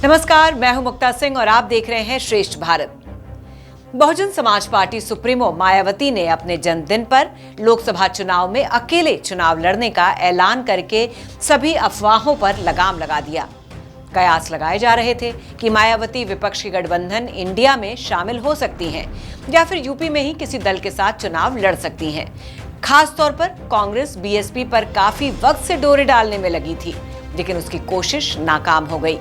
नमस्कार, मैं हूं मुक्ता सिंह और आप देख रहे हैं श्रेष्ठ भारत। बहुजन समाज पार्टी सुप्रीमो मायावती ने अपने जन्मदिन पर लोकसभा चुनाव में अकेले चुनाव लड़ने का ऐलान करके सभी अफवाहों पर लगाम लगा दिया। कयास लगाए जा रहे थे कि मायावती विपक्षी गठबंधन इंडिया में शामिल हो सकती हैं या फिर यूपी में ही किसी दल के साथ चुनाव लड़ सकती हैं। खास तौर पर कांग्रेस बीएसपी पर काफी वक्त से डोरे डालने में लगी थी, लेकिन उसकी कोशिश नाकाम हो गई।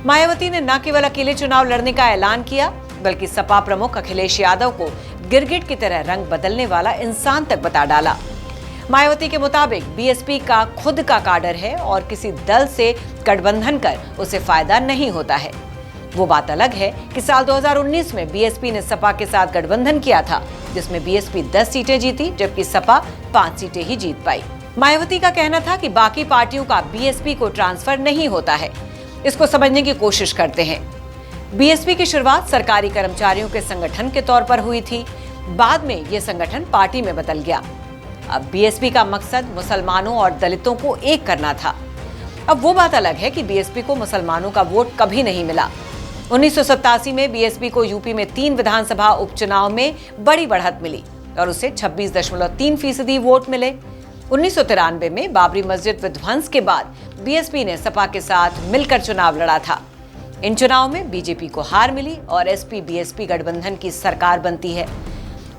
मायावती ने न केवल अकेले चुनाव लड़ने का ऐलान किया, बल्कि सपा प्रमुख अखिलेश यादव को गिरगिट की तरह रंग बदलने वाला इंसान तक बता डाला। मायावती के मुताबिक बीएसपी का खुद का काडर है और किसी दल से गठबंधन कर उसे फायदा नहीं होता है। वो बात अलग है कि साल 2019 में बीएसपी ने सपा के साथ गठबंधन किया था, जिसमें बीएसपी 10 सीटें जीती जबकि सपा 5 सीटें ही जीत पाई। मायावती का कहना था कि बाकी पार्टियों का बीएसपी को ट्रांसफर नहीं होता है। इसको समझने की कोशिश करते हैं। बीएसपी की शुरुआत सरकारी कर्मचारियों के संगठन के तौर पर हुई थी। बाद में यह संगठन पार्टी में बदल गया। अब बीएसपी का मकसद मुसलमानों और दलितों को एक करना था। अब वो बात अलग है कि बीएसपी को मुसलमानों का वोट कभी नहीं मिला। 1987 में बीएसपी को यूपी में 3 विधानसभा उपचुनाव में बड़ी बढ़त मिली और उसे 26.3% वोट मिले। 1993 में बाबरी मस्जिद विध्वंस के बाद बीएसपी ने सपा के साथ मिलकर चुनाव लड़ा था। इन चुनाव में बीजेपी को हार मिली और एसपी बीएसपी गठबंधन की सरकार बनती है।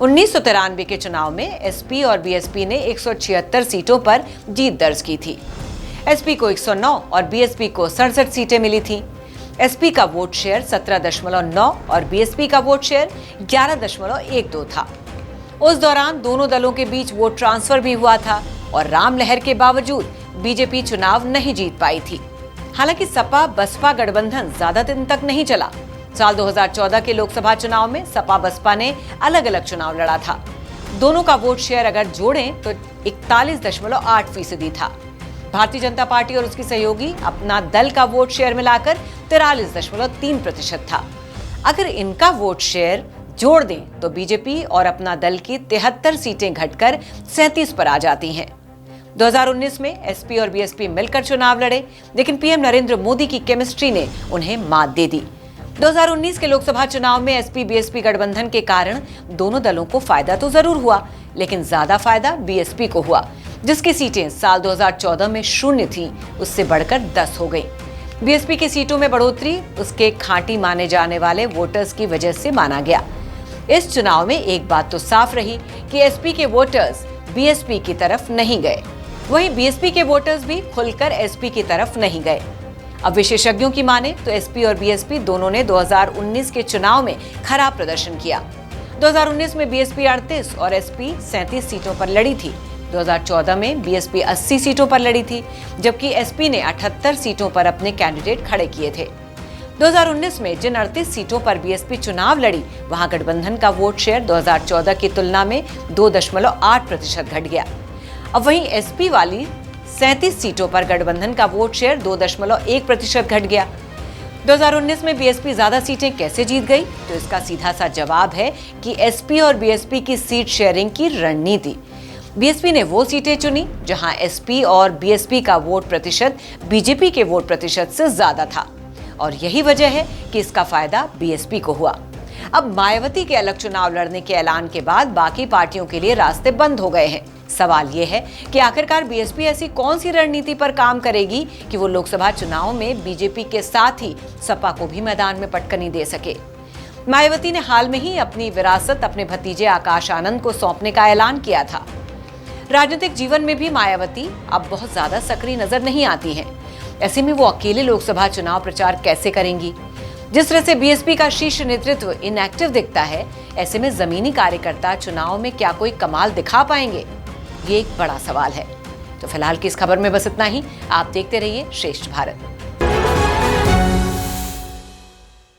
1993 के चुनाव में एसपी और बीएसपी ने 176 सीटों पर जीत दर्ज की थी। एसपी को 109 और बीएसपी को 67 सीटें मिली थी। एसपी का वोट शेयर 17.9 और बीएसपी का वोट शेयर 11.12 था। उस दौरान दोनों दलों के बीच वोट ट्रांसफर भी हुआ था और राम लहर के बावजूद बीजेपी चुनाव नहीं जीत पाई थी। हालांकि सपा बसपा गठबंधन ज्यादा दिन तक नहीं चला। साल 2014 के लोकसभा चुनाव में सपा बसपा ने अलग अलग चुनाव लड़ा था। दोनों का वोट शेयर अगर जोड़ें तो 41.8% था। भारतीय जनता पार्टी और उसकी सहयोगी अपना दल का वोट शेयर मिलाकर 43.3% था। अगर इनका वोट शेयर जोड़ दें तो बीजेपी और अपना दल की 73 सीटें घटकर 37 पर आ जाती हैं। 2019 में एसपी और बीएसपी मिलकर चुनाव लड़े, लेकिन पीएम नरेंद्र मोदी की केमिस्ट्री ने उन्हें मात दे दी। 2019 के लोकसभा चुनाव में एसपी बीएसपी गठबंधन के कारण दोनों दलों को फायदा तो जरूर हुआ, लेकिन ज्यादा फायदा बीएसपी को हुआ, जिसकी सीटें साल 2014 में 0 थी, उससे बढ़कर 10 हो गई। बीएसपी की सीटों में बढ़ोतरी उसके खांटी माने जाने वाले वोटर्स की वजह से माना गया। इस चुनाव में एक बात तो साफ रही कि एसपी के वोटर्स बीएसपी की तरफ नहीं गए, वहीं बीएसपी के वोटर्स भी खुलकर एसपी की तरफ नहीं गए। अब विशेषज्ञों की माने तो एसपी और बीएसपी दोनों ने 2019 के चुनाव में खराब प्रदर्शन किया। 2019 में बीएसपी 38 और एसपी 37 सीटों पर लड़ी थी। 2014 में बीएसपी 80 सीटों पर लड़ी थी, जबकि एसपी ने 78 सीटों पर अपने कैंडिडेट खड़े किए थे। 2019 में जिन 38 सीटों पर बीएसपी चुनाव लड़ी, वहां गठबंधन का वोट शेयर 2014 की तुलना में 2.8% घट गया। अब वहीं एसपी वाली 37 सीटों पर गठबंधन का वोट शेयर 2.1% घट गया। 2019 में बीएसपी ज्यादा सीटें कैसे जीत गई, तो इसका सीधा सा जवाब है कि एसपी और बीएसपी की सीट शेयरिंग की रणनीति। बीएसपी ने वो सीटें चुनी जहां एसपी और बीएसपी का वोट प्रतिशत बीजेपी के वोट प्रतिशत से ज्यादा था, और यही वजह है कि इसका फायदा बीएसपी को हुआ। अब मायावती के अलग चुनाव लड़ने के ऐलान के बाद बाकी पार्टियों के लिए रास्ते बंद हो गए हैं। सवाल यह है कि आखिरकार बीएसपी ऐसी कौन सी रणनीति पर काम करेगी कि वो लोकसभा चुनाव में बीजेपी के साथ ही सपा को भी मैदान में पटकनी दे सके। मायावती ने हाल में ही अपनी विरासत अपने भतीजे आकाश आनंद को सौंपने का ऐलान किया था। राजनीतिक जीवन में भी मायावती अब बहुत ज्यादा सक्रिय नजर नहीं आती हैं। ऐसे में वो अकेले लोकसभा चुनाव प्रचार कैसे करेंगी? जिस तरह से बीएसपी का शीर्ष नेतृत्व इनएक्टिव दिखता है, ऐसे में जमीनी कार्यकर्ता चुनाव में क्या कोई कमाल दिखा पाएंगे? ये एक बड़ा सवाल है। तो फिलहाल की इस खबर में बस इतना ही। आप देखते रहिए श्रेष्ठ भारत।